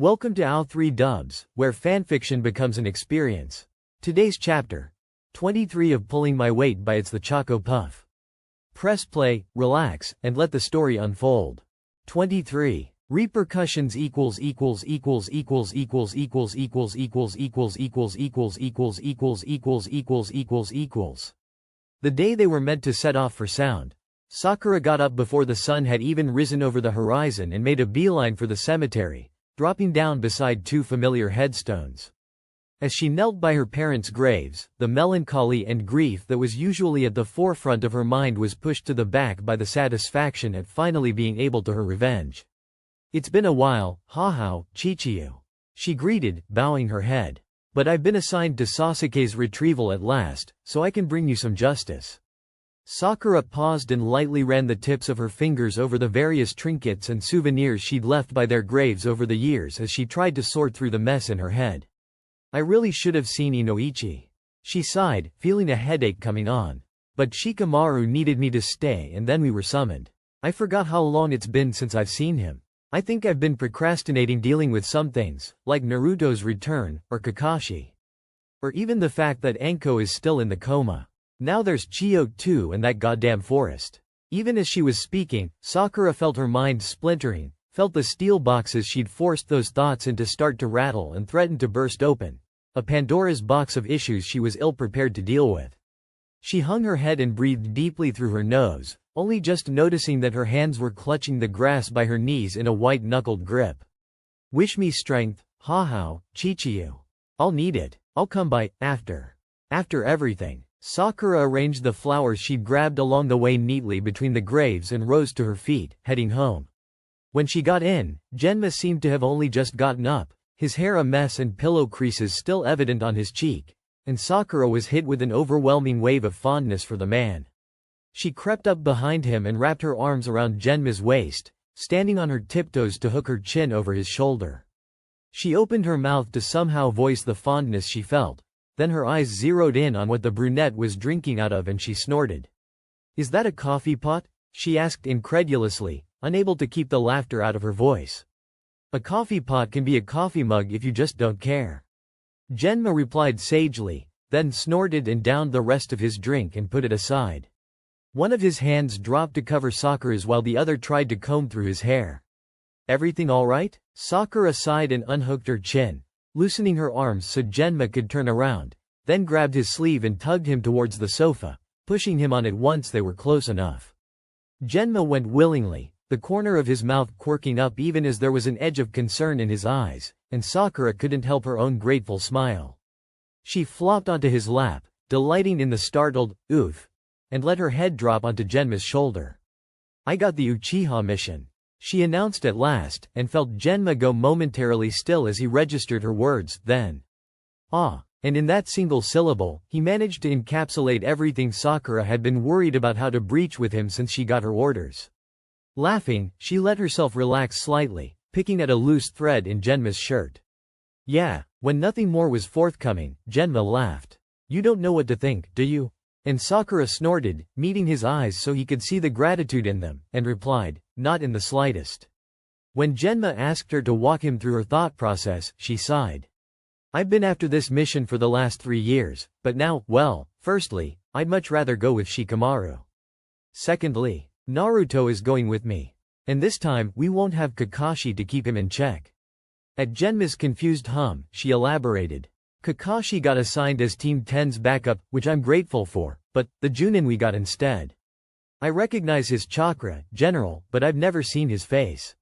Welcome to OW3 Dubs, where fanfiction becomes an experience. Today's chapter 23 of Pulling My Weight by It's the Choco Puff. Press play, relax, and let the story unfold. 23. Repercussions equals. The day they were meant to set off for Sound, Sakura got up before the sun had even risen over the horizon and made a beeline for the cemetery, dropping down beside two familiar headstones. As she knelt by her parents' graves, the melancholy and grief that was usually at the forefront of her mind was pushed to the back by the satisfaction at finally being able to her revenge. "It's been a while, Hahao, Chichiyu," she greeted, bowing her head. "But I've been assigned to Sasuke's retrieval at last, so I can bring you some justice." Sakura paused and lightly ran the tips of her fingers over the various trinkets and souvenirs she'd left by their graves over the years as she tried to sort through the mess in her head. "I really should have seen Inoichi," she sighed, feeling a headache coming on. "But Shikamaru needed me to stay and then we were summoned. I forgot how long it's been since I've seen him. I think I've been procrastinating dealing with some things, like Naruto's return, or Kakashi. Or even the fact that Anko is still in the coma. Now there's Chiyo too and that goddamn forest." Even as she was speaking, Sakura felt her mind splintering, felt the steel boxes she'd forced those thoughts into start to rattle and threatened to burst open. A Pandora's box of issues she was ill-prepared to deal with. She hung her head and breathed deeply through her nose, only just noticing that her hands were clutching the grass by her knees in a white-knuckled grip. "Wish me strength, Hahao, Chichiyu. I'll need it. I'll come by, after everything." Sakura arranged the flowers she'd grabbed along the way neatly between the graves and rose to her feet, heading home. When she got in, Genma seemed to have only just gotten up, his hair a mess and pillow creases still evident on his cheek, and Sakura was hit with an overwhelming wave of fondness for the man. She crept up behind him and wrapped her arms around Genma's waist, standing on her tiptoes to hook her chin over his shoulder. She opened her mouth to somehow voice the fondness she felt. Then her eyes zeroed in on what the brunette was drinking out of and she snorted. "Is that a coffee pot?" she asked incredulously, unable to keep the laughter out of her voice. "A coffee pot can be a coffee mug if you just don't care." Genma replied sagely, then snorted and downed the rest of his drink and put it aside. One of his hands dropped to cover Sakura's while the other tried to comb through his hair. "Everything all right?" Sakura sighed and unhooked her chin, loosening her arms so Genma could turn around, then grabbed his sleeve and tugged him towards the sofa, pushing him on it once they were close enough. Genma went willingly, the corner of his mouth quirking up even as there was an edge of concern in his eyes, and Sakura couldn't help her own grateful smile. She flopped onto his lap, delighting in the startled, "oof," and let her head drop onto Genma's shoulder. "I got the Uchiha mission," she announced at last, and felt Genma go momentarily still as he registered her words, then, "Ah," and in that single syllable, he managed to encapsulate everything Sakura had been worried about how to breach with him since she got her orders. Laughing, she let herself relax slightly, picking at a loose thread in Genma's shirt. "Yeah." When nothing more was forthcoming, Genma laughed. "You don't know what to think, do you?" And Sakura snorted, meeting his eyes so he could see the gratitude in them, and replied, "Not in the slightest." When Genma asked her to walk him through her thought process, she sighed. "I've been after this mission for the last 3 years, but now, well, firstly, I'd much rather go with Shikamaru. Secondly, Naruto is going with me. And this time, we won't have Kakashi to keep him in check." At Genma's confused hum, she elaborated. "Kakashi got assigned as Team 10's backup, which I'm grateful for, but the Junin we got instead. I recognize his chakra, General, but I've never seen his face."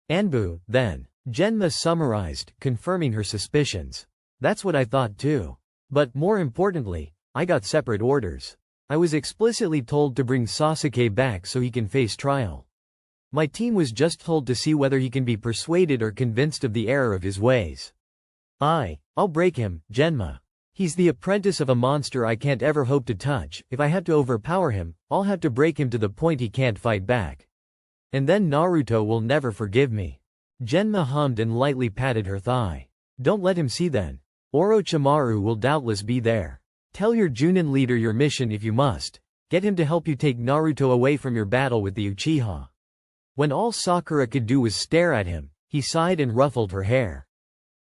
"Anbu, then," Genma summarized, confirming her suspicions. "That's what I thought too. But, more importantly, I got separate orders. I was explicitly told to bring Sasuke back so he can face trial. My team was just told to see whether he can be persuaded or convinced of the error of his ways. I'll break him, Genma. He's the apprentice of a monster I can't ever hope to touch. If I have to overpower him, I'll have to break him to the point he can't fight back. And then Naruto will never forgive me." Genma hummed and lightly patted her thigh. "Don't let him see then. Orochimaru will doubtless be there. Tell your Junin leader your mission if you must. Get him to help you take Naruto away from your battle with the Uchiha." When all Sakura could do was stare at him, He sighed and ruffled her hair.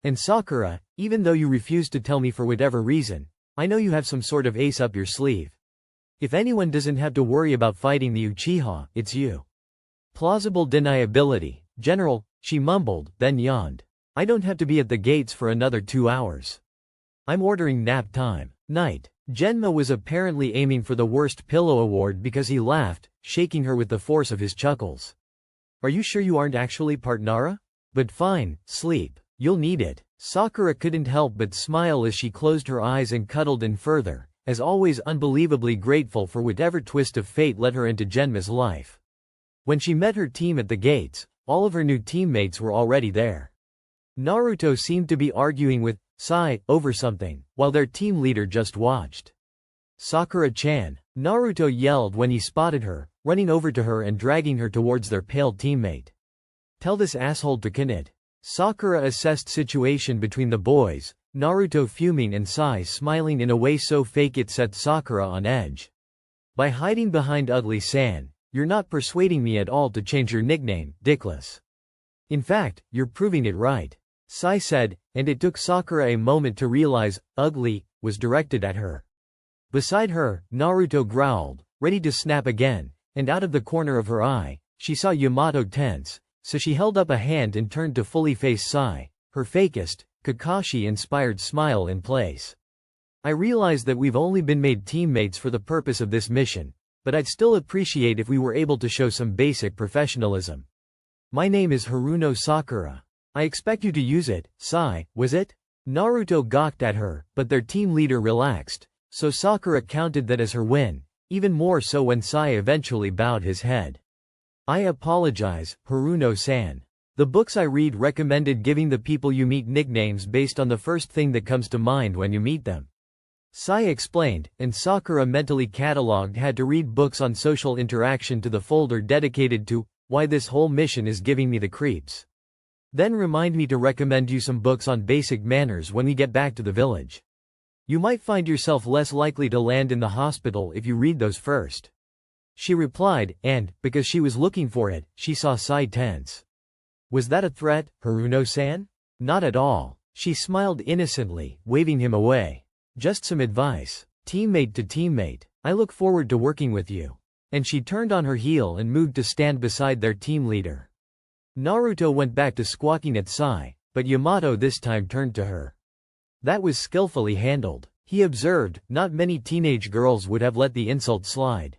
And Sakura, even though you refuse to tell me for whatever reason, I know you have some sort of ace up your sleeve. If anyone doesn't have to worry about fighting the Uchiha, it's you. Plausible deniability, General, she mumbled, then yawned. I don't have to be at the gates for another 2 hours. I'm ordering nap time. Night. Genma was apparently aiming for the worst pillow award because he laughed, shaking her with the force of his chuckles. Are you sure you aren't actually part Nara? But fine, sleep. You'll need it. Sakura couldn't help but smile as she closed her eyes and cuddled in further, as always unbelievably grateful for whatever twist of fate led her into Genma's life. When she met her team at the gates, all of her new teammates were already there. Naruto seemed to be arguing with Sai over something, while their team leader just watched. Sakura-chan, Naruto yelled when he spotted her, running over to her and dragging her towards their pale teammate. Tell this asshole to kin it. Sakura assessed situation between the boys, Naruto fuming and Sai smiling in a way so fake it set Sakura on edge. By hiding behind Ugly-san, you're not persuading me at all to change your nickname, Dickless. In fact, you're proving it right. Sai said, and it took Sakura a moment to realize, Ugly, was directed at her. Beside her, Naruto growled, ready to snap again, and out of the corner of her eye, she saw Yamato tense, so she held up a hand and turned to fully face Sai, her fakest, Kakashi-inspired smile in place. I realize that we've only been made teammates for the purpose of this mission, but I'd still appreciate if we were able to show some basic professionalism. My name is Haruno Sakura. I expect you to use it, Sai, was it? Naruto gawked at her, but their team leader relaxed, so Sakura counted that as her win, even more so when Sai eventually bowed his head. I apologize, Haruno-san. The books I read recommended giving the people you meet nicknames based on the first thing that comes to mind when you meet them. Sai explained, and Sakura mentally catalogued had to read books on social interaction to the folder dedicated to why this whole mission is giving me the creeps. Then remind me to recommend you some books on basic manners when we get back to the village. You might find yourself less likely to land in the hospital if you read those first. She replied, and, because she was looking for it, she saw Sai tense. Was that a threat, Haruno-san? Not at all. She smiled innocently, waving him away. Just some advice. Teammate to teammate. I look forward to working with you. And she turned on her heel and moved to stand beside their team leader. Naruto went back to squawking at Sai, but Yamato this time turned to her. That was skillfully handled. He observed, not many teenage girls would have let the insult slide.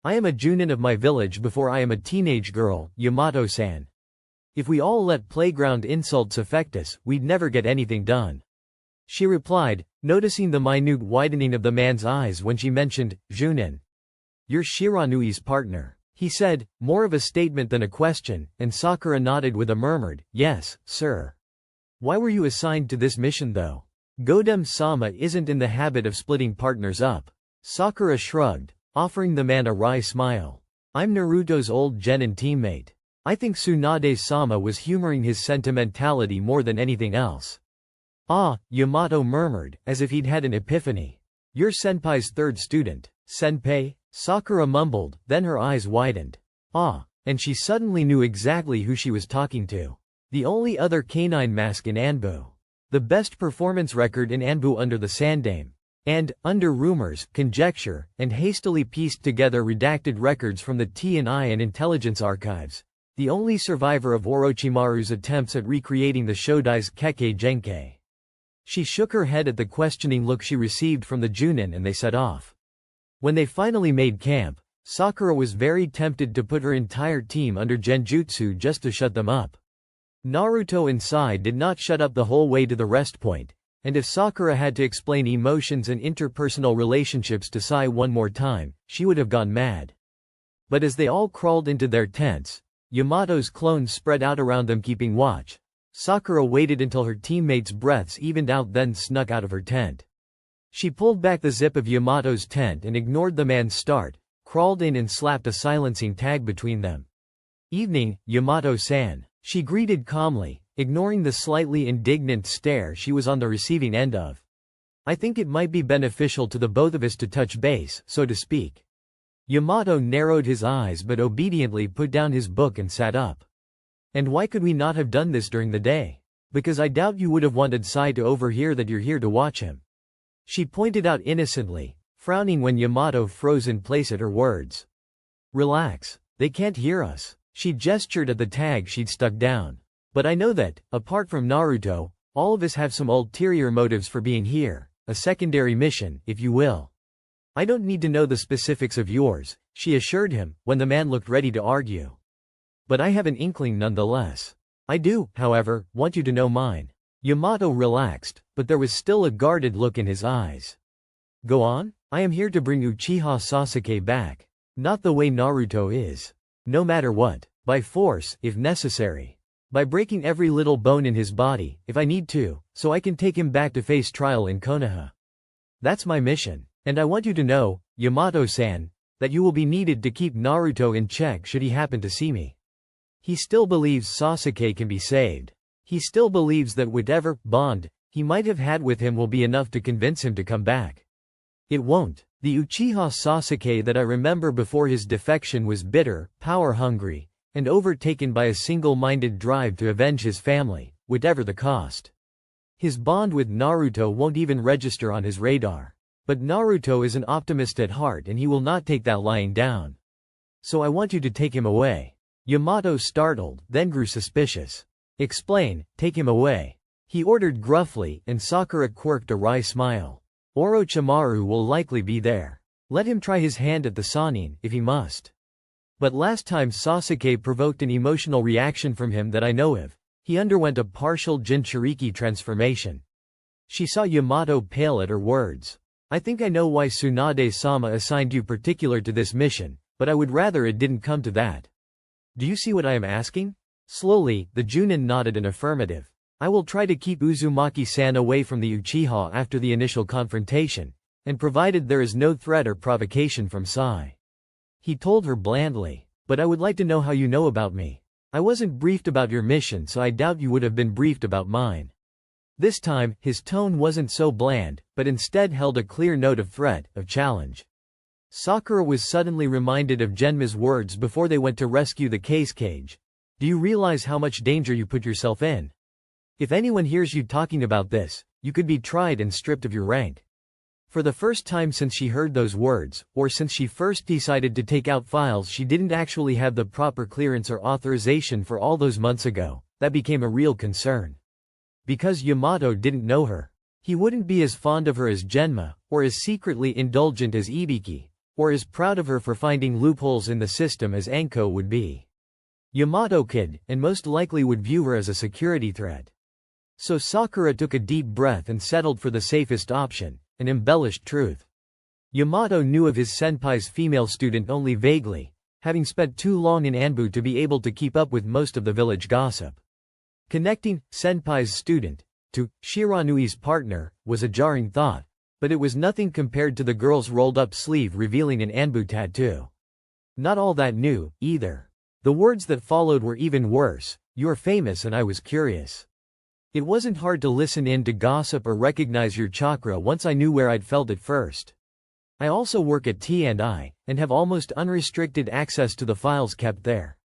I am a Junin of my village before I am a teenage girl, Yamato-san. If we all let playground insults affect us, we'd never get anything done. She replied, noticing the minute widening of the man's eyes when she mentioned, Junin. You're Shiranui's partner. He said, more of a statement than a question, and Sakura nodded with a murmured, yes, sir. Why were you assigned to this mission though? Godem-sama isn't in the habit of splitting partners up. Sakura shrugged, offering the man a wry smile. I'm Naruto's old genin teammate. I think Tsunade-sama was humoring his sentimentality more than anything else. Ah, Yamato murmured, as if he'd had an epiphany. You're Senpai's third student. Senpai? Sakura mumbled, then her eyes widened. Ah, and she suddenly knew exactly who she was talking to. The only other canine mask in Anbu. The best performance record in Anbu under the Sandame. And, under rumors, conjecture, and hastily pieced together redacted records from the T&I and intelligence archives, the only survivor of Orochimaru's attempts at recreating the Shodai's Kekkei Genkei. She shook her head at the questioning look she received from the Junin and they set off. When they finally made camp, Sakura was very tempted to put her entire team under genjutsu just to shut them up. Naruto and Sai did not shut up the whole way to the rest point, and if Sakura had to explain emotions and interpersonal relationships to Sai one more time, she would have gone mad. But as they all crawled into their tents, Yamato's clones spread out around them keeping watch. Sakura waited until her teammates' breaths evened out then snuck out of her tent. She pulled back the zip of Yamato's tent and ignored the man's start, crawled in and slapped a silencing tag between them. Evening, Yamato-san. She greeted calmly, ignoring the slightly indignant stare she was on the receiving end of. I think it might be beneficial to the both of us to touch base, so to speak. Yamato narrowed his eyes but obediently put down his book and sat up. And why could we not have done this during the day? Because I doubt you would have wanted Sai to overhear that you're here to watch him. She pointed out innocently, frowning when Yamato froze in place at her words. Relax, they can't hear us. She gestured at the tag she'd stuck down. But I know that, apart from Naruto, all of us have some ulterior motives for being here, a secondary mission, if you will. I don't need to know the specifics of yours, she assured him, when the man looked ready to argue. But I have an inkling nonetheless. I do, however, want you to know mine. Yamato relaxed, but there was still a guarded look in his eyes. Go on? I am here to bring Uchiha Sasuke back. Not the way Naruto is. No matter what. By force, if necessary. By breaking every little bone in his body, if I need to, so I can take him back to face trial in Konoha. That's my mission. And I want you to know, Yamato-san, that you will be needed to keep Naruto in check should he happen to see me. He still believes Sasuke can be saved. He still believes that whatever bond he might have had with him will be enough to convince him to come back. It won't. The Uchiha Sasuke that I remember before his defection was bitter, power-hungry, and overtaken by a single-minded drive to avenge his family, whatever the cost. His bond with Naruto won't even register on his radar. But Naruto is an optimist at heart and he will not take that lying down. So I want you to take him away. Yamato startled, then grew suspicious. Explain, take him away. He ordered gruffly, and Sakura quirked a wry smile. Orochimaru will likely be there. Let him try his hand at the Sannin, if he must. But last time Sasuke provoked an emotional reaction from him that I know of. He underwent a partial Jinchuriki transformation. She saw Yamato pale at her words. I think I know why Tsunade-sama assigned you particular to this mission, but I would rather it didn't come to that. Do you see what I am asking? Slowly, the Junin nodded an affirmative. I will try to keep Uzumaki-san away from the Uchiha after the initial confrontation, and provided there is no threat or provocation from Sai. He told her blandly. But I would like to know how you know about me. I wasn't briefed about your mission, so I doubt you would have been briefed about mine. This time, his tone wasn't so bland, but instead held a clear note of threat, of challenge. Sakura was suddenly reminded of Genma's words before they went to rescue the case cage. Do you realize how much danger you put yourself in? If anyone hears you talking about this, you could be tried and stripped of your rank. For the first time since she heard those words, or since she first decided to take out files she didn't actually have the proper clearance or authorization for all those months ago, that became a real concern. Because Yamato didn't know her. He wouldn't be as fond of her as Genma, or as secretly indulgent as Ibiki, or as proud of her for finding loopholes in the system as Anko would be. Yamato could, and most likely would view her as a security threat. So Sakura took a deep breath and settled for the safest option, an embellished truth. Yamato knew of his senpai's female student only vaguely, having spent too long in Anbu to be able to keep up with most of the village gossip. Connecting senpai's student to Shiranui's partner was a jarring thought, but it was nothing compared to the girl's rolled-up sleeve revealing an Anbu tattoo. Not all that new, either. The words that followed were even worse. You're famous and I was curious. It wasn't hard to listen in to gossip or recognize your chakra once I knew where I'd felt it first. I also work at T&I, and have almost unrestricted access to the files kept there.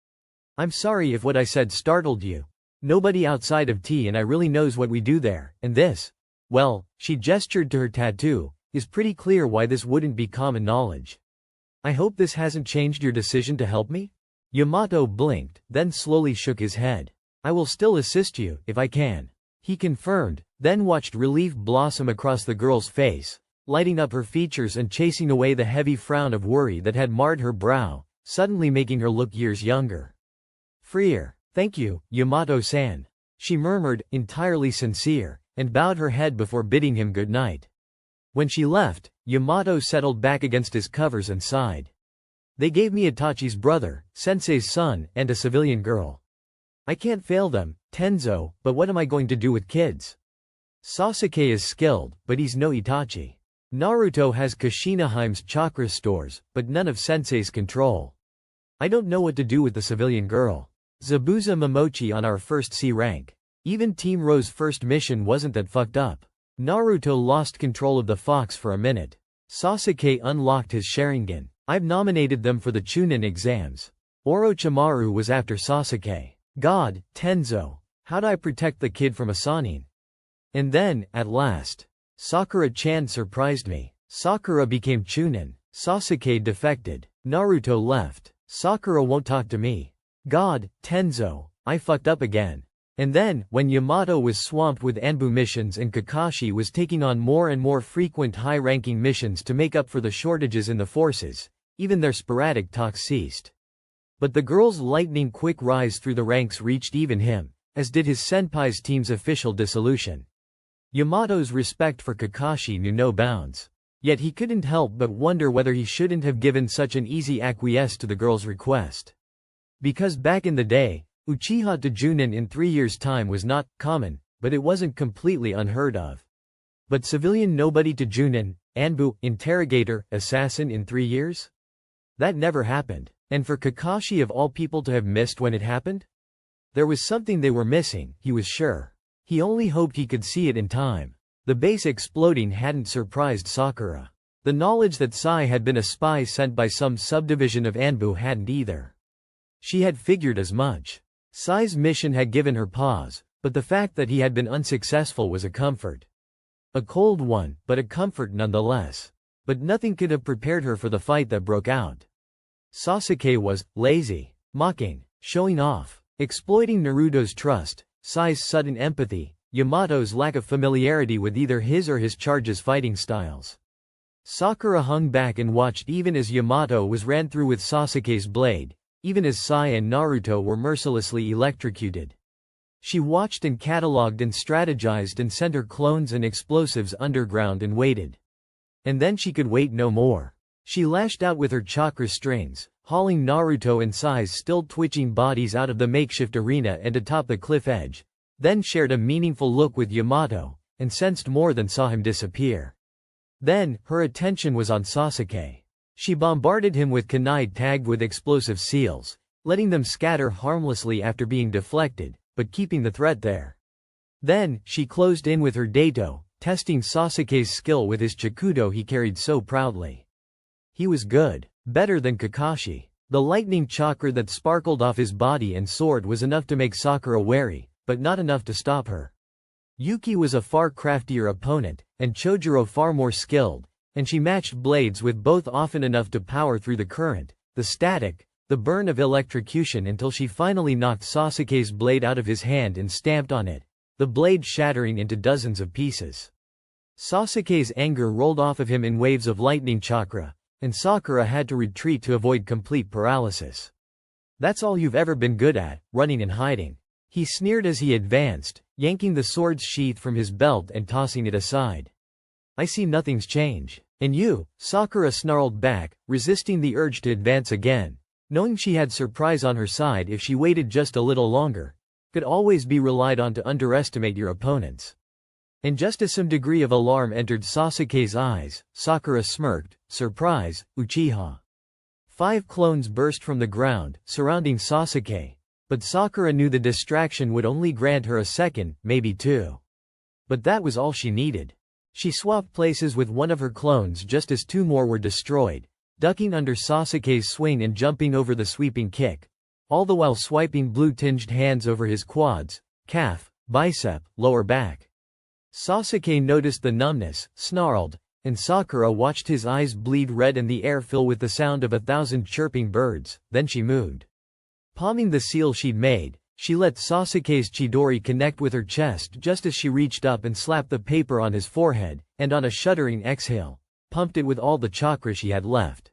I'm sorry if what I said startled you. Nobody outside of T and I really knows what we do there, and this, well, she gestured to her tattoo, is pretty clear why this wouldn't be common knowledge. I hope this hasn't changed your decision to help me? Yamato blinked, then slowly shook his head. I will still assist you, if I can. He confirmed, then watched relief blossom across the girl's face, lighting up her features and chasing away the heavy frown of worry that had marred her brow, suddenly making her look years younger. Freer. Thank you, Yamato-san. She murmured, entirely sincere, and bowed her head before bidding him good night. When she left, Yamato settled back against his covers and sighed. They gave me Itachi's brother, Sensei's son, and a civilian girl. I can't fail them, Tenzo, but what am I going to do with kids? Sasuke is skilled, but he's no Itachi. Naruto has Kushinaheim's chakra stores, but none of Sensei's control. I don't know what to do with the civilian girl. Zabuza Momochi on our first C rank. Even Team Ro's first mission wasn't that fucked up. Naruto lost control of the fox for a minute. Sasuke unlocked his Sharingan. I've nominated them for the Chunin exams. Orochimaru was after Sasuke. God, Tenzo, how'd I protect the kid from Asanin? And then, at last, Sakura-chan surprised me. Sakura became Chunin. Sasuke defected. Naruto left. Sakura won't talk to me. God, Tenzo, I fucked up again. And then, when Yamato was swamped with Anbu missions and Kakashi was taking on more and more frequent high-ranking missions to make up for the shortages in the forces, even their sporadic talks ceased. But the girl's lightning-quick rise through the ranks reached even him, as did his senpai's team's official dissolution. Yamato's respect for Kakashi knew no bounds. Yet he couldn't help but wonder whether he shouldn't have given such an easy acquiesce to the girl's request. Because back in the day, Uchiha to Junin in 3 years' time was not common, but it wasn't completely unheard of. But civilian nobody to Junin, Anbu, interrogator, assassin in 3 years? That never happened. And for Kakashi of all people to have missed when it happened? There was something they were missing, he was sure. He only hoped he could see it in time. The base exploding hadn't surprised Sakura. The knowledge that Sai had been a spy sent by some subdivision of Anbu hadn't either. She had figured as much. Sai's mission had given her pause, but the fact that he had been unsuccessful was a comfort. A cold one, but a comfort nonetheless. But nothing could have prepared her for the fight that broke out. Sasuke was lazy, mocking, showing off, exploiting Naruto's trust, Sai's sudden empathy, Yamato's lack of familiarity with either his or his charge's fighting styles. Sakura hung back and watched even as Yamato was ran through with Sasuke's blade, even as Sai and Naruto were mercilessly electrocuted. She watched and catalogued and strategized and sent her clones and explosives underground and waited. And then she could wait no more. She lashed out with her chakra strings, hauling Naruto and Sai's still twitching bodies out of the makeshift arena and atop the cliff edge, then shared a meaningful look with Yamato, and sensed more than saw him disappear. Then, her attention was on Sasuke. She bombarded him with kunai tagged with explosive seals, letting them scatter harmlessly after being deflected, but keeping the threat there. Then, she closed in with her daito, testing Sasuke's skill with his chikudo he carried so proudly. He was good. Better than Kakashi. The lightning chakra that sparkled off his body and sword was enough to make Sakura wary, but not enough to stop her. Yuki was a far craftier opponent, and Chojuro far more skilled, and she matched blades with both often enough to power through the current, the static, the burn of electrocution until she finally knocked Sasuke's blade out of his hand and stamped on it, the blade shattering into dozens of pieces. Sasuke's anger rolled off of him in waves of lightning chakra, and Sakura had to retreat to avoid complete paralysis. That's all you've ever been good at, running and hiding. He sneered as he advanced, yanking the sword's sheath from his belt and tossing it aside. I see nothing's changed. And you, Sakura snarled back, resisting the urge to advance again, knowing she had surprise on her side if she waited just a little longer. Could always be relied on to underestimate your opponents. And just as some degree of alarm entered Sasuke's eyes, Sakura smirked, surprise, Uchiha. 5 clones burst from the ground, surrounding Sasuke, but Sakura knew the distraction would only grant her a second, maybe 2. But that was all she needed. She swapped places with one of her clones just as 2 more were destroyed, ducking under Sasuke's swing and jumping over the sweeping kick, all the while swiping blue-tinged hands over his quads, calf, bicep, lower back. Sasuke noticed the numbness, snarled, and Sakura watched his eyes bleed red and the air fill with the sound of 1,000 chirping birds. Then she moved. Palming the seal she'd made, she let Sasuke's chidori connect with her chest just as she reached up and slapped the paper on his forehead, and on a shuddering exhale, pumped it with all the chakra she had left.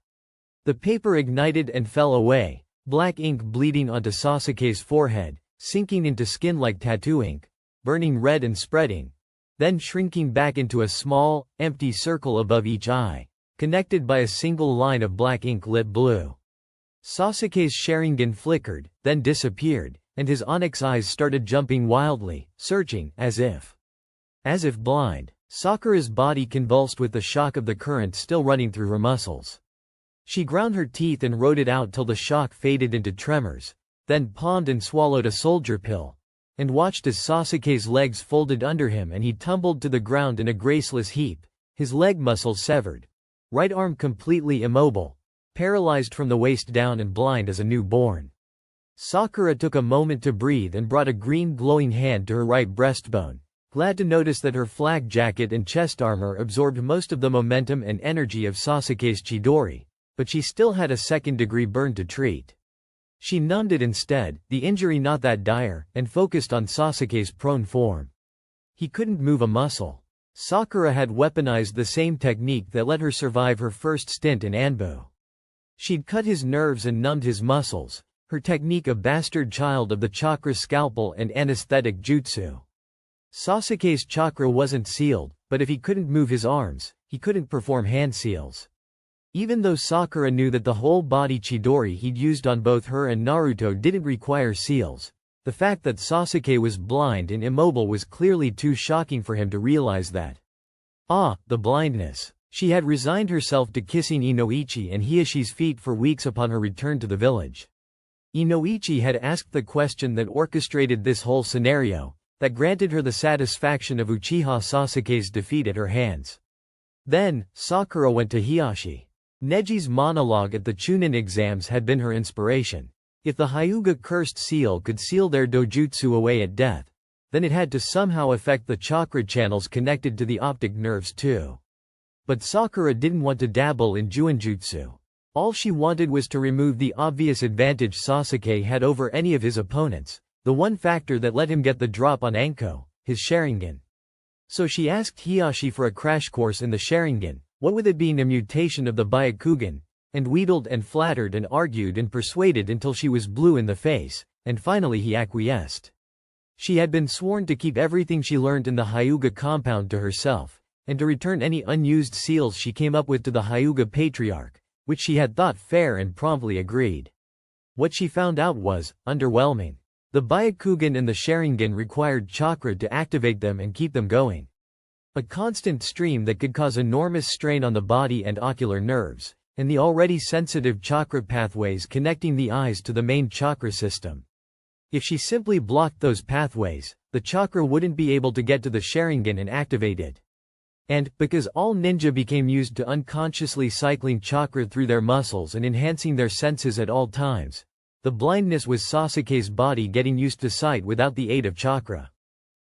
The paper ignited and fell away, black ink bleeding onto Sasuke's forehead, sinking into skin like tattoo ink, burning red and spreading, then shrinking back into a small, empty circle above each eye, connected by a single line of black ink lit blue. Sasuke's Sharingan flickered, then disappeared, and his onyx eyes started jumping wildly, searching, as if blind. Sakura's body convulsed with the shock of the current still running through her muscles. She ground her teeth and rode it out till the shock faded into tremors, then palmed and swallowed a soldier pill, and watched as Sasuke's legs folded under him and he tumbled to the ground in a graceless heap, his leg muscles severed, right arm completely immobile, paralyzed from the waist down and blind as a newborn. Sakura took a moment to breathe and brought a green glowing hand to her right breastbone, glad to notice that her flak jacket and chest armor absorbed most of the momentum and energy of Sasuke's Chidori, but she still had a second-degree burn to treat. She numbed it instead, the injury not that dire, and focused on Sasuke's prone form. He couldn't move a muscle. Sakura had weaponized the same technique that let her survive her first stint in Anbu. She'd cut his nerves and numbed his muscles, her technique a bastard child of the chakra scalpel and anesthetic jutsu. Sasuke's chakra wasn't sealed, but if he couldn't move his arms, he couldn't perform hand seals. Even though Sakura knew that the whole-body Chidori he'd used on both her and Naruto didn't require seals, the fact that Sasuke was blind and immobile was clearly too shocking for him to realize that. The blindness. She had resigned herself to kissing Inoichi and Hiashi's feet for weeks upon her return to the village. Inoichi had asked the question that orchestrated this whole scenario, that granted her the satisfaction of Uchiha Sasuke's defeat at her hands. Then, Sakura went to Hiashi. Neji's monologue at the Chunin exams had been her inspiration. If the Hyuga cursed seal could seal their dojutsu away at death, then it had to somehow affect the chakra channels connected to the optic nerves too. But Sakura didn't want to dabble in Juinjutsu. All she wanted was to remove the obvious advantage Sasuke had over any of his opponents, the one factor that let him get the drop on Anko, his Sharingan. So she asked Hiashi for a crash course in the Sharingan, what with it being a mutation of the Byakugan, and wheedled and flattered and argued and persuaded until she was blue in the face, and finally he acquiesced. She had been sworn to keep everything she learned in the Hyuga compound to herself, and to return any unused seals she came up with to the Hyuga Patriarch, which she had thought fair and promptly agreed. What she found out was underwhelming. The Byakugan and the Sharingan required chakra to activate them and keep them going. A constant stream that could cause enormous strain on the body and ocular nerves, and the already sensitive chakra pathways connecting the eyes to the main chakra system. If she simply blocked those pathways, the chakra wouldn't be able to get to the Sharingan and activate it. And, because all ninja became used to unconsciously cycling chakra through their muscles and enhancing their senses at all times, the blindness was Sasuke's body getting used to sight without the aid of chakra.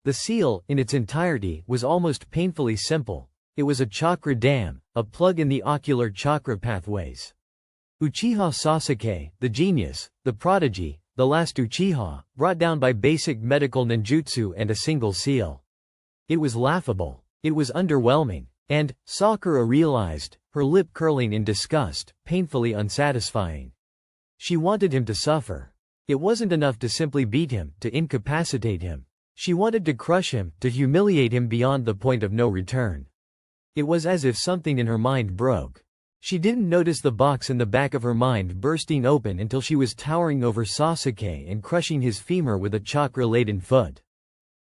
The seal, in its entirety, was almost painfully simple. It was a chakra dam, a plug in the ocular chakra pathways. Uchiha Sasuke, the genius, the prodigy, the last Uchiha, brought down by basic medical ninjutsu and a single seal. It was laughable. It was underwhelming. And, Sakura realized, her lip curling in disgust, painfully unsatisfying. She wanted him to suffer. It wasn't enough to simply beat him, to incapacitate him. She wanted to crush him, to humiliate him beyond the point of no return. It was as if something in her mind broke. She didn't notice the box in the back of her mind bursting open until she was towering over Sasuke and crushing his femur with a chakra-laden foot.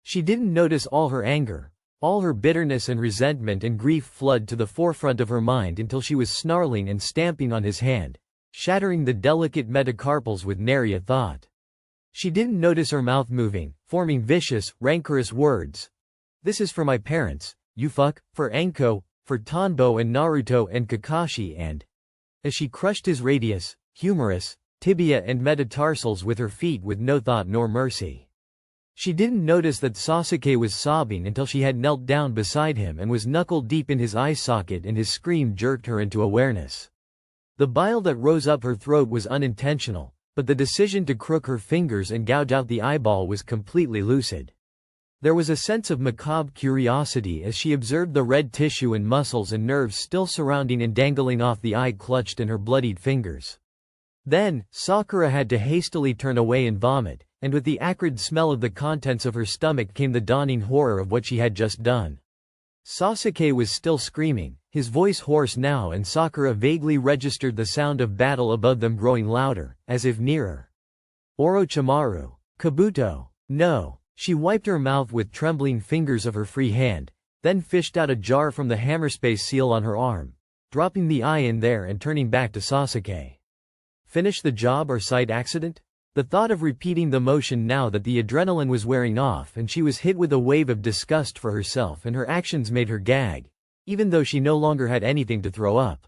She didn't notice all her anger, all her bitterness and resentment and grief flood to the forefront of her mind until she was snarling and stamping on his hand, shattering the delicate metacarpals with nary a thought. She didn't notice her mouth moving, forming vicious, rancorous words. This is for my parents, you fuck, for Anko, for Tanbo and Naruto and Kakashi and… As she crushed his radius, humerus, tibia and metatarsals with her feet with no thought nor mercy. She didn't notice that Sasuke was sobbing until she had knelt down beside him and was knuckle-deep in his eye socket and his scream jerked her into awareness. The bile that rose up her throat was unintentional, but the decision to crook her fingers and gouge out the eyeball was completely lucid. There was a sense of macabre curiosity as she observed the red tissue and muscles and nerves still surrounding and dangling off the eye clutched in her bloodied fingers. Then, Sakura had to hastily turn away and vomit, and with the acrid smell of the contents of her stomach came the dawning horror of what she had just done. Sasuke was still screaming, his voice hoarse now, and Sakura vaguely registered the sound of battle above them growing louder, as if nearer. Orochimaru. Kabuto. No. She wiped her mouth with trembling fingers of her free hand, then fished out a jar from the hammerspace seal on her arm, dropping the eye in there and turning back to Sasuke. Finish the job or side accident? The thought of repeating the motion now that the adrenaline was wearing off and she was hit with a wave of disgust for herself and her actions made her gag, even though she no longer had anything to throw up.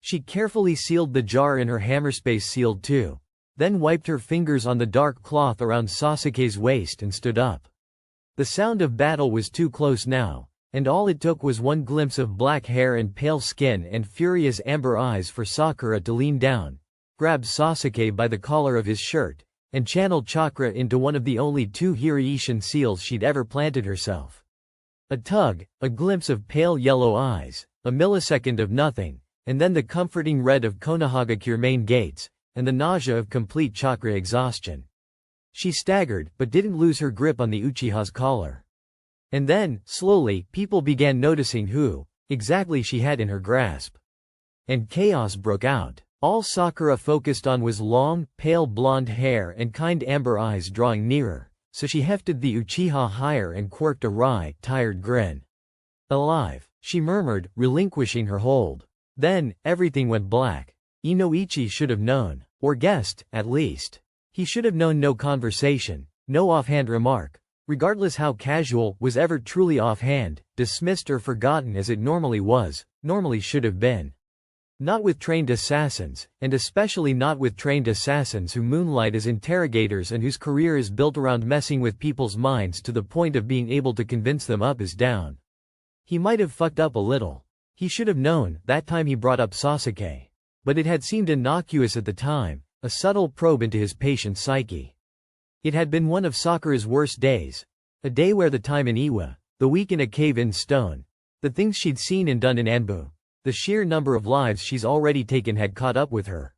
She carefully sealed the jar in her hammerspace sealed too. then wiped her fingers on the dark cloth around Sasuke's waist and stood up. The sound of battle was too close now, and all it took was one glimpse of black hair and pale skin and furious amber eyes for Sakura to lean down, grab Sasuke by the collar of his shirt, and channel chakra into one of the only 2 Hiraishin seals she'd ever planted herself. A tug, a glimpse of pale yellow eyes, a millisecond of nothing, and then the comforting red of Konohagakure main gates, and the nausea of complete chakra exhaustion. She staggered, but didn't lose her grip on the Uchiha's collar. And then, slowly, people began noticing who, exactly she had in her grasp. And chaos broke out. All Sakura focused on was long, pale blonde hair and kind amber eyes drawing nearer, so she hefted the Uchiha higher and quirked a wry, tired grin. Alive, she murmured, relinquishing her hold. Then, everything went black. Inoichi should have known. Or guessed, at least. He should have known no conversation, no offhand remark, regardless how casual, was ever truly offhand, dismissed or forgotten as it normally was, normally should have been. Not with trained assassins, and especially not with trained assassins who moonlight as interrogators and whose career is built around messing with people's minds to the point of being able to convince them up is down. He might have fucked up a little. He should have known, that time he brought up Sasuke. But it had seemed innocuous at the time, a subtle probe into his patient's psyche. It had been one of Sakura's worst days. A day where the time in Iwa, the week in a cave in stone, the things she'd seen and done in Anbu, the sheer number of lives she's already taken had caught up with her.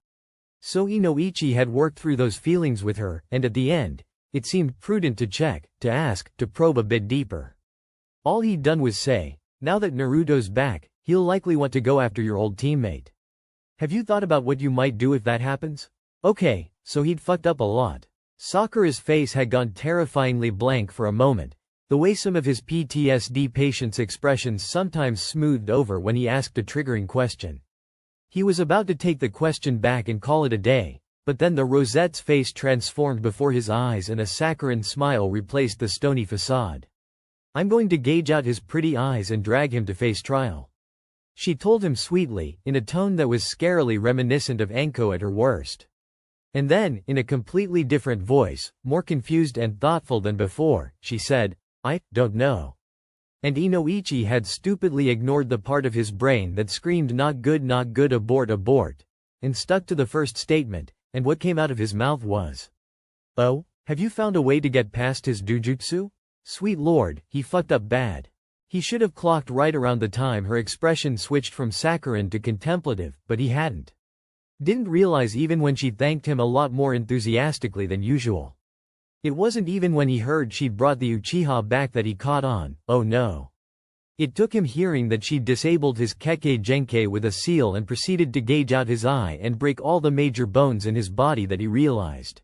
So Inoichi had worked through those feelings with her, and at the end, it seemed prudent to check, to ask, to probe a bit deeper. All he'd done was say, now that Naruto's back, he'll likely want to go after your old teammate. Have you thought about what you might do if that happens? Okay, so he'd fucked up a lot. Sakura's face had gone terrifyingly blank for a moment, the way some of his PTSD patients' expressions sometimes smoothed over when he asked a triggering question. He was about to take the question back and call it a day, but then the Rosette's face transformed before his eyes and a saccharine smile replaced the stony facade. I'm going to gauge out his pretty eyes and drag him to face trial. She told him sweetly, in a tone that was scarily reminiscent of Anko at her worst. And then, in a completely different voice, more confused and thoughtful than before, she said, I don't know. And Inoichi had stupidly ignored the part of his brain that screamed not good, abort, and stuck to the first statement, and what came out of his mouth was, oh, have you found a way to get past his dujutsu? Sweet lord, he fucked up bad. He should have clocked right around the time her expression switched from saccharine to contemplative, but he hadn't. Didn't realize even when she thanked him a lot more enthusiastically than usual. It wasn't even when he heard she'd brought the Uchiha back that he caught on, oh no. It took him hearing that she'd disabled his Kekkei Genkei with a seal and proceeded to gauge out his eye and break all the major bones in his body that he realized.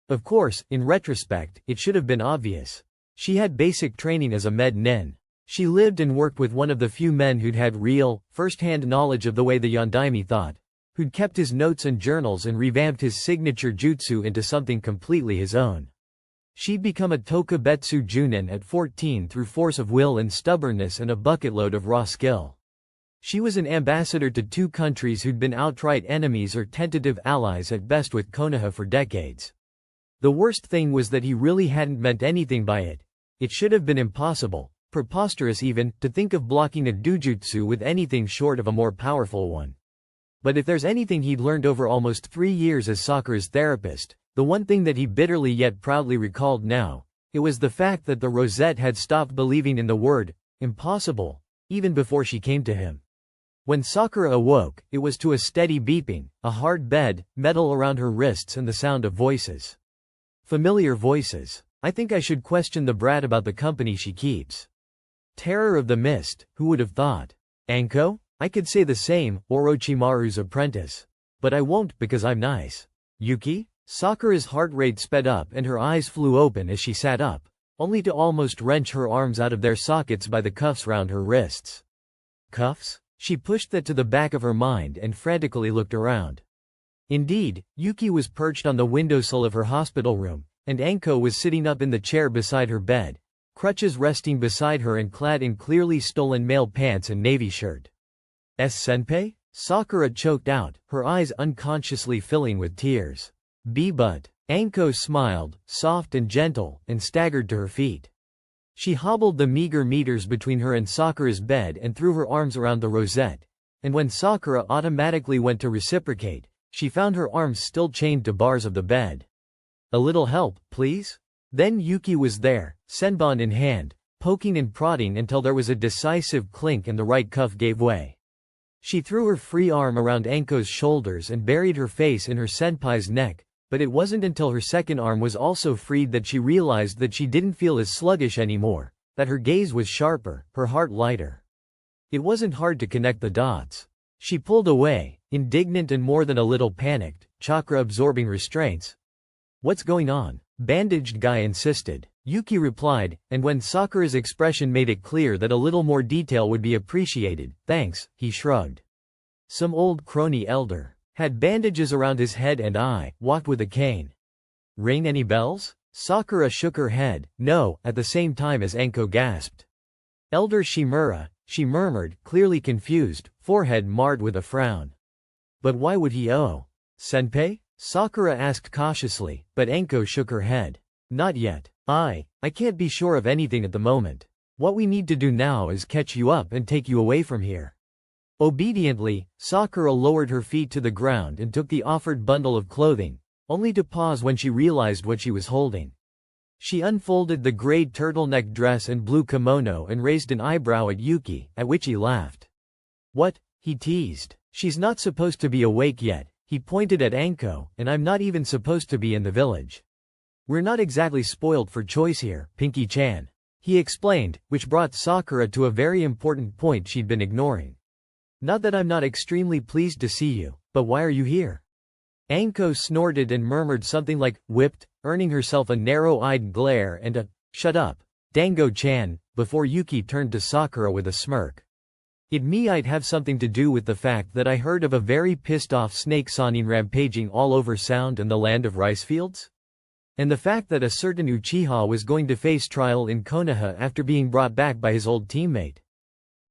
Of course, in retrospect, it should have been obvious. She had basic training as a med nin. She lived and worked with one of the few men who'd had real, first-hand knowledge of the way the Yondaime thought, who'd kept his notes and journals and revamped his signature jutsu into something completely his own. She'd become a Tokubetsu Junin at 14 through force of will and stubbornness and a bucketload of raw skill. She was an ambassador to 2 countries who'd been outright enemies or tentative allies at best with Konoha for decades. The worst thing was that he really hadn't meant anything by it. It should have been impossible, preposterous even, to think of blocking a dujutsu with anything short of a more powerful one. But if there's anything he'd learned over almost 3 years as Sakura's therapist, the one thing that he bitterly yet proudly recalled now, it was the fact that the Rosette had stopped believing in the word, impossible, even before she came to him. When Sakura awoke, it was to a steady beeping, a hard bed, metal around her wrists and the sound of voices. Familiar voices. I think I should question the brat about the company she keeps. Terror of the Mist, who would have thought? Anko? I could say the same, Orochimaru's apprentice. But I won't because I'm nice. Yuki? Sakura's heart rate sped up and her eyes flew open as she sat up, only to almost wrench her arms out of their sockets by the cuffs round her wrists. Cuffs? She pushed that to the back of her mind and frantically looked around. Indeed, Yuki was perched on the windowsill of her hospital room, and Anko was sitting up in the chair beside her bed, crutches resting beside her and clad in clearly stolen male pants and navy shirt. S-senpai? Sakura choked out, her eyes unconsciously filling with tears. But Anko smiled, soft and gentle, and staggered to her feet. She hobbled the meager meters between her and Sakura's bed and threw her arms around the rosette, and when Sakura automatically went to reciprocate, she found her arms still chained to bars of the bed. "A little help, please?" Then Yuki was there, senbon in hand, poking and prodding until there was a decisive clink and the right cuff gave way. She threw her free arm around Anko's shoulders and buried her face in her senpai's neck, but it wasn't until her second arm was also freed that she realized that she didn't feel as sluggish anymore, that her gaze was sharper, her heart lighter. It wasn't hard to connect the dots. She pulled away, indignant and more than a little panicked, chakra absorbing restraints. "What's going on?" Bandaged guy insisted. Yuki replied, and when Sakura's expression made it clear that a little more detail would be appreciated, "Thanks," he shrugged. Some old crony elder. Had bandages around his head and walked with a cane. "Ring any bells?" Sakura shook her head, "No," at the same time as Anko gasped. "Elder Shimura," she murmured, clearly confused, forehead marred with a frown. "But why would he owe?" "Senpai?" Sakura asked cautiously, but Anko shook her head. "Not yet. I can't be sure of anything at the moment. What we need to do now is catch you up and take you away from here." Obediently, Sakura lowered her feet to the ground and took the offered bundle of clothing, only to pause when she realized what she was holding. She unfolded the gray turtleneck dress and blue kimono and raised an eyebrow at Yuki, at which he laughed. "What?" he teased. "She's not supposed to be awake yet," he pointed at Anko, "and I'm not even supposed to be in the village. We're not exactly spoiled for choice here, Pinky-chan," he explained, which brought Sakura to a very important point she'd been ignoring. "Not that I'm not extremely pleased to see you, but why are you here?" Anko snorted and murmured something like, "whipped," earning herself a narrow-eyed glare and a, "Shut up, Dango-chan," before Yuki turned to Sakura with a smirk. "It might have something to do with the fact that I heard of a very pissed-off snake Sanin rampaging all over Sound and the land of rice fields? And the fact that a certain Uchiha was going to face trial in Konoha after being brought back by his old teammate."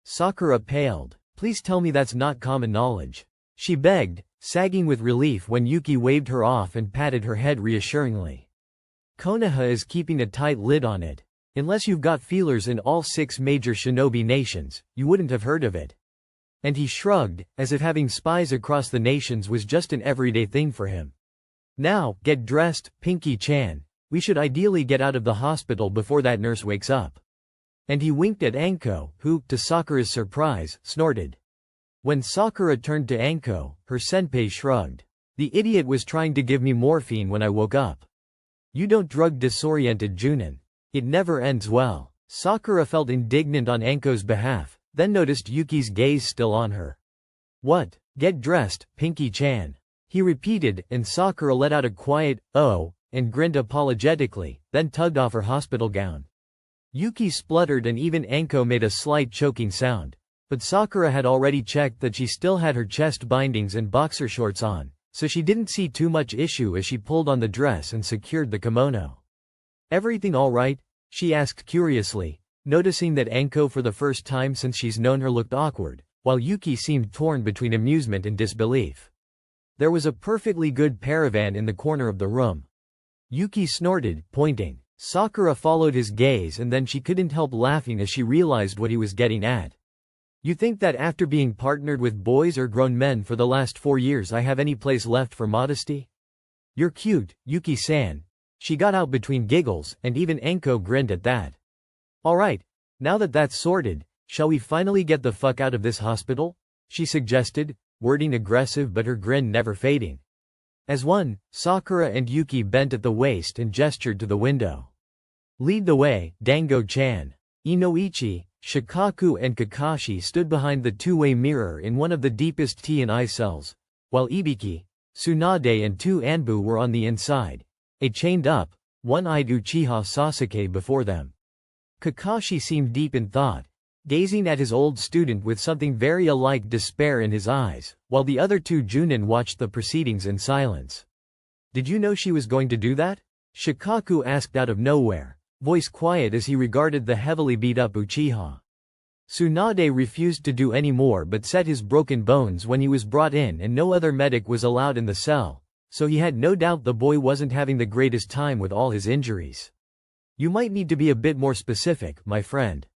Sakura paled. "Please tell me that's not common knowledge," she begged, sagging with relief when Yuki waved her off and patted her head reassuringly. "Konoha is keeping a tight lid on it. Unless you've got feelers in all 6 major shinobi nations, you wouldn't have heard of it." And he shrugged, as if having spies across the nations was just an everyday thing for him. "Now, get dressed, Pinky-chan. We should ideally get out of the hospital before that nurse wakes up." And he winked at Anko, who, to Sakura's surprise, snorted. When Sakura turned to Anko, her senpai shrugged. "The idiot was trying to give me morphine when I woke up. You don't drug disoriented Junin. It never ends well." Sakura felt indignant on Anko's behalf, then noticed Yuki's gaze still on her. "What? Get dressed, Pinky-chan," he repeated, and Sakura let out a quiet, "Oh," and grinned apologetically, then tugged off her hospital gown. Yuki spluttered and even Anko made a slight choking sound, but Sakura had already checked that she still had her chest bindings and boxer shorts on, so she didn't see too much issue as she pulled on the dress and secured the kimono. "Everything all right?" she asked curiously, noticing that Anko for the first time since she's known her looked awkward, while Yuki seemed torn between amusement and disbelief. There was a perfectly good paravan in the corner of the room. Yuki snorted, pointing. Sakura followed his gaze and then she couldn't help laughing as she realized what he was getting at. "You think that after being partnered with boys or grown men for the last 4 years I have any place left for modesty? You're cute, Yuki-san." She got out between giggles, and even Anko grinned at that. "Alright, now that that's sorted, shall we finally get the fuck out of this hospital?" she suggested, wording aggressive but her grin never fading. As one, Sakura and Yuki bent at the waist and gestured to the window. "Lead the way, Dango-chan." Inoichi, Shikaku and Kakashi stood behind the two-way mirror in one of the deepest T&I cells, while Ibiki, Tsunade and 2 Anbu were on the inside, a chained-up, one-eyed Uchiha Sasuke before them. Kakashi seemed deep in thought, gazing at his old student with something very alike despair in his eyes, while the other 2 Junin watched the proceedings in silence. "Did you know she was going to do that?" Shikaku asked out of nowhere, voice quiet as he regarded the heavily beat-up Uchiha. Tsunade refused to do any more but set his broken bones when he was brought in and no other medic was allowed in the cell, so he had no doubt the boy wasn't having the greatest time with all his injuries. "You might need to be a bit more specific, my friend,"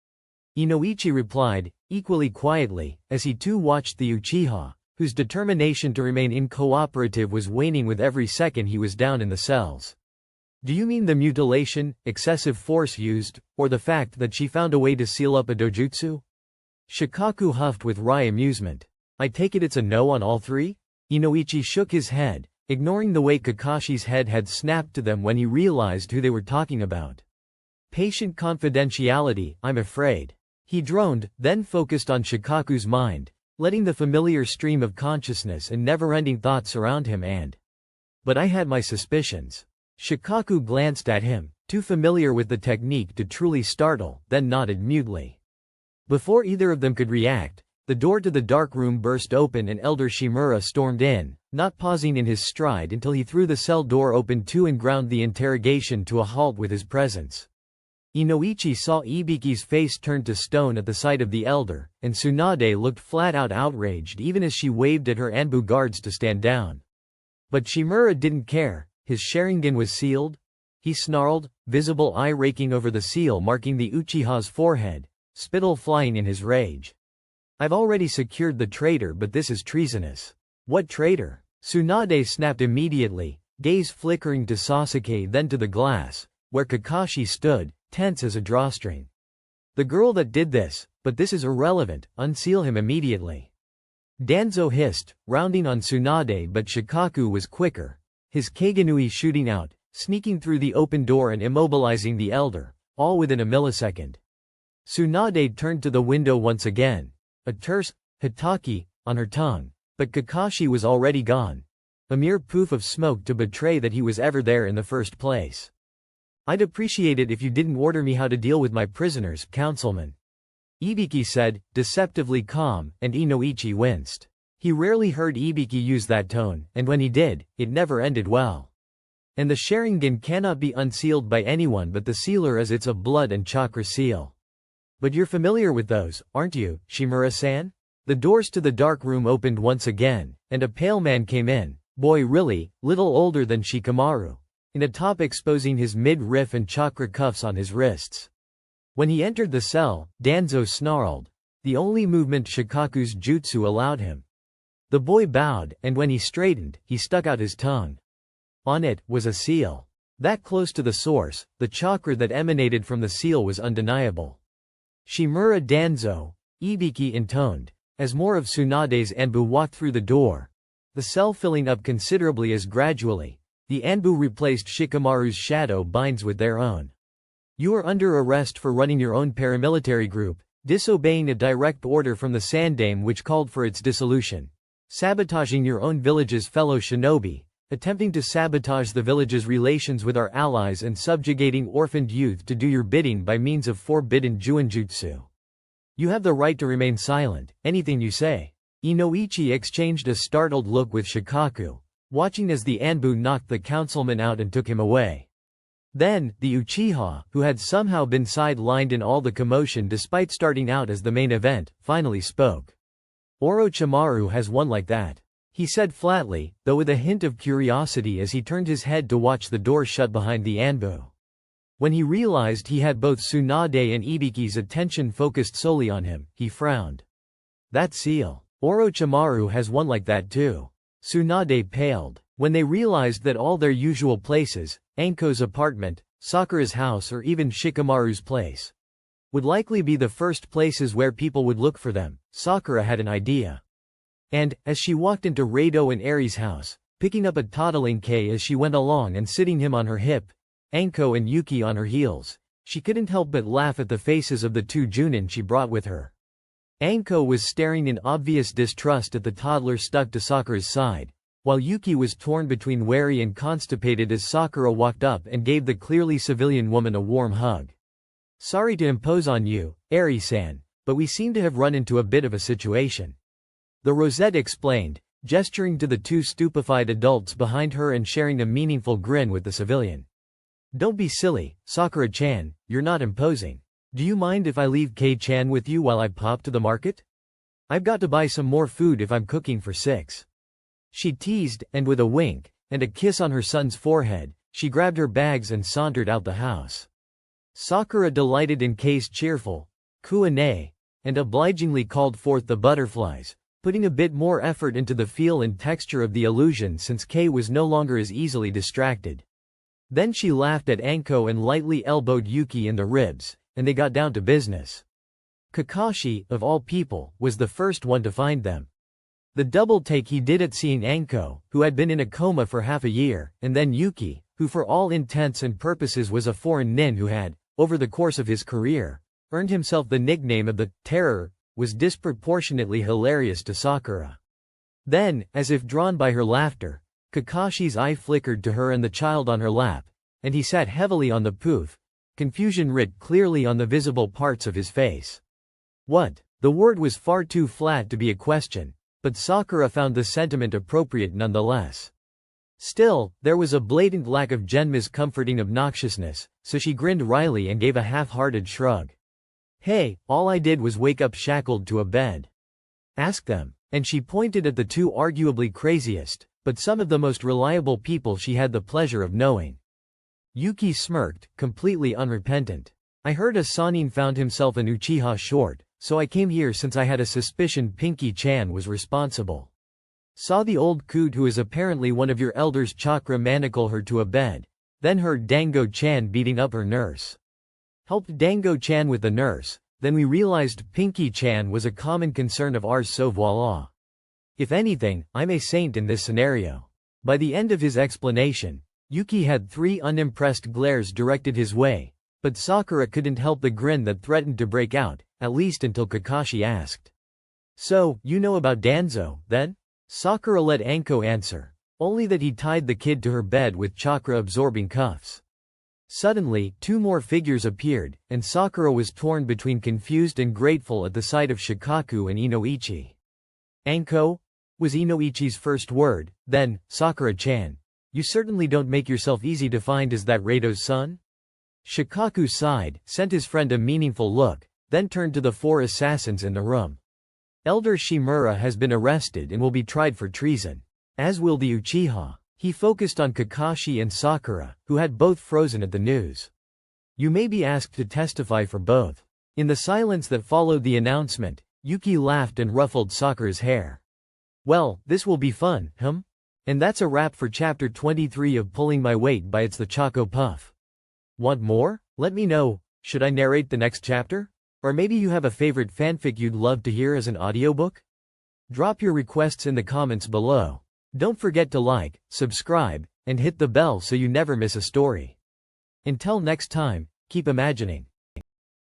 Inoichi replied, equally quietly, as he too watched the Uchiha, whose determination to remain uncooperative was waning with every second he was down in the cells. "Do you mean the mutilation, excessive force used, or the fact that she found a way to seal up a dojutsu?" Shikaku huffed with wry amusement. "I take it it's a no on all three?" Inoichi shook his head, ignoring the way Kakashi's head had snapped to them when he realized who they were talking about. "Patient confidentiality, I'm afraid," he droned, then focused on Shikaku's mind, letting the familiar stream of consciousness and never-ending thoughts surround him But I had my suspicions." Shikaku glanced at him, too familiar with the technique to truly startle, then nodded mutely. Before either of them could react, the door to the dark room burst open and Elder Shimura stormed in, not pausing in his stride until he threw the cell door open too and ground the interrogation to a halt with his presence. Inoichi saw Ibiki's face turn to stone at the sight of the elder, and Tsunade looked flat-out outraged even as she waved at her Anbu guards to stand down. But Shimura didn't care. His Sharingan was sealed? He snarled, visible eye raking over the seal marking the Uchiha's forehead, spittle flying in his rage. "I've already secured the traitor, but this is treasonous." "What traitor?" Tsunade snapped immediately, gaze flickering to Sasuke then to the glass, where Kakashi stood, tense as a drawstring. "The girl that did this, but this is irrelevant, unseal him immediately." Danzo hissed, rounding on Tsunade, but Shikaku was quicker, his Kagenui shooting out, sneaking through the open door and immobilizing the elder, all within a millisecond. Tsunade turned to the window once again, a terse "Hitaki" on her tongue, but Kakashi was already gone, a mere poof of smoke to betray that he was ever there in the first place. "I'd appreciate it if you didn't order me how to deal with my prisoners, councilman," Ibiki said, deceptively calm, and Inoichi winced. He rarely heard Ibiki use that tone, and when he did, it never ended well. "And the Sharingan cannot be unsealed by anyone but the sealer as it's a blood and chakra seal. But you're familiar with those, aren't you, Shimura-san?" The doors to the dark room opened once again, and a pale man came in, boy really, little older than Shikamaru, in a top exposing his mid-riff and chakra cuffs on his wrists. When he entered the cell, Danzo snarled, the only movement Shikaku's jutsu allowed him. The boy bowed, and when he straightened, he stuck out his tongue. On it was a seal. That close to the source, the chakra that emanated from the seal was undeniable. "Shimura Danzo," Ibiki intoned, as more of Tsunade's Anbu walked through the door, the cell filling up considerably as gradually, the Anbu replaced Shikamaru's shadow binds with their own. "You are under arrest for running your own paramilitary group, disobeying a direct order from the Sandame which called for its dissolution, sabotaging your own village's fellow shinobi, attempting to sabotage the village's relations with our allies and subjugating orphaned youth to do your bidding by means of forbidden Juinjutsu. You have the right to remain silent, anything you say." Inoichi exchanged a startled look with Shikaku, watching as the Anbu knocked the councilman out and took him away. Then, the Uchiha, who had somehow been sidelined in all the commotion despite starting out as the main event, finally spoke. "Orochimaru has one like that," he said flatly, though with a hint of curiosity as he turned his head to watch the door shut behind the Anbu. When he realized he had both Tsunade and Ibiki's attention focused solely on him, he frowned. "That seal. Orochimaru has one like that too." Tsunade paled. When they realized that all their usual places, Anko's apartment, Sakura's house or even Shikamaru's place, would likely be the first places where people would look for them, Sakura had an idea. And, as she walked into Rado and Eri's house, picking up a toddling Kei as she went along and sitting him on her hip, Anko and Yuki on her heels, she couldn't help but laugh at the faces of the two Junin she brought with her. Anko was staring in obvious distrust at the toddler stuck to Sakura's side, while Yuki was torn between wary and constipated as Sakura walked up and gave the clearly civilian woman a warm hug. "Sorry to impose on you, Eri-san, but we seem to have run into a bit of a situation," the Rosette explained, gesturing to the two stupefied adults behind her and sharing a meaningful grin with the civilian. "Don't be silly, Sakura-chan, you're not imposing. Do you mind if I leave Kei-chan with you while I pop to the market? I've got to buy some more food if I'm cooking for 6. She teased, and with a wink, and a kiss on her son's forehead, she grabbed her bags and sauntered out the house. Sakura delighted in Kei's cheerful Q&A, and obligingly called forth the butterflies, putting a bit more effort into the feel and texture of the illusion since Kei was no longer as easily distracted. Then she laughed at Anko and lightly elbowed Yuki in the ribs, and they got down to business. Kakashi, of all people, was the first one to find them. The double take he did at seeing Anko, who had been in a coma for half a year, and then Yuki, who for all intents and purposes was a foreign nin who had, over the course of his career, earned himself the nickname of the Terror, was disproportionately hilarious to Sakura. Then, as if drawn by her laughter, Kakashi's eye flickered to her and the child on her lap, and he sat heavily on the poof, confusion writ clearly on the visible parts of his face. What? The word was far too flat to be a question, but Sakura found the sentiment appropriate nonetheless. Still, there was a blatant lack of Genma's comforting obnoxiousness, so she grinned wryly and gave a half-hearted shrug. Hey, all I did was wake up shackled to a bed. Ask them. And she pointed at the two arguably craziest, but some of the most reliable people she had the pleasure of knowing. Yuki smirked, completely unrepentant. I heard a Sannin found himself an Uchiha short, so I came here since I had a suspicion Pinky-chan was responsible. Saw the old coot who is apparently one of your elders chakra manacle her to a bed, then heard Dango-chan beating up her nurse. Helped Dango-chan with the nurse, then we realized Pinky-chan was a common concern of ours, so voila. If anything, I'm a saint in this scenario. By the end of his explanation, Yuki had 3 unimpressed glares directed his way, but Sakura couldn't help the grin that threatened to break out, at least until Kakashi asked. So, you know about Danzo, then? Sakura let Anko answer, only that he tied the kid to her bed with chakra-absorbing cuffs. Suddenly, 2 more figures appeared, and Sakura was torn between confused and grateful at the sight of Shikaku and Inoichi. Anko? Was Inoichi's first word, then, Sakura-chan. You certainly don't make yourself easy to find. Is that Reito's son? Shikaku sighed, sent his friend a meaningful look, then turned to the 4 assassins in the room. Elder Shimura has been arrested and will be tried for treason. As will the Uchiha. He focused on Kakashi and Sakura, who had both frozen at the news. You may be asked to testify for both. In the silence that followed the announcement, Yuki laughed and ruffled Sakura's hair. Well, this will be fun, And that's a wrap for chapter 23 of Pulling My Weight by It's the Choco Puff. Want more? Let me know. Should I narrate the next chapter? Or maybe you have a favorite fanfic you'd love to hear as an audiobook? Drop your requests in the comments below. Don't forget to like, subscribe, and hit the bell so you never miss a story. Until next time, keep imagining.